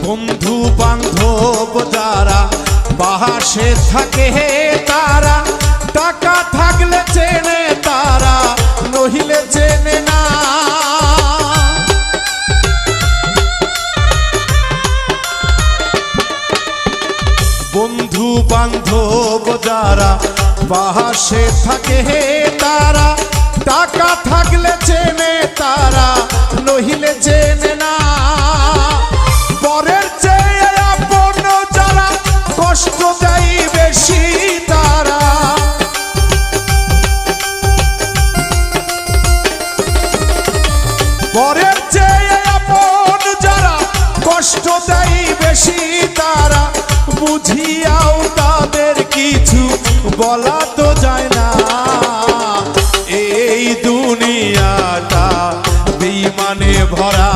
বন্ধু বান্ধব যারা পাশে থাকে তারা টাকা থাকলে চেনে তারা নহিলে চেনে না। বন্ধু বান্ধব যারা পাশে থাকে তারা টাকা থাকলে চেনে তারা নহিলে চেনে না। পরের চেয়ে আপন যারা কষ্ট দেয় বেশি তারা, পরের চেয়ে আপন যারা কষ্ট দেয় বেশি তারা বুঝিয়াও তাদের কিছু বলা তো যায় না। এই দুনিয়াটা বেঈমানে ভরা,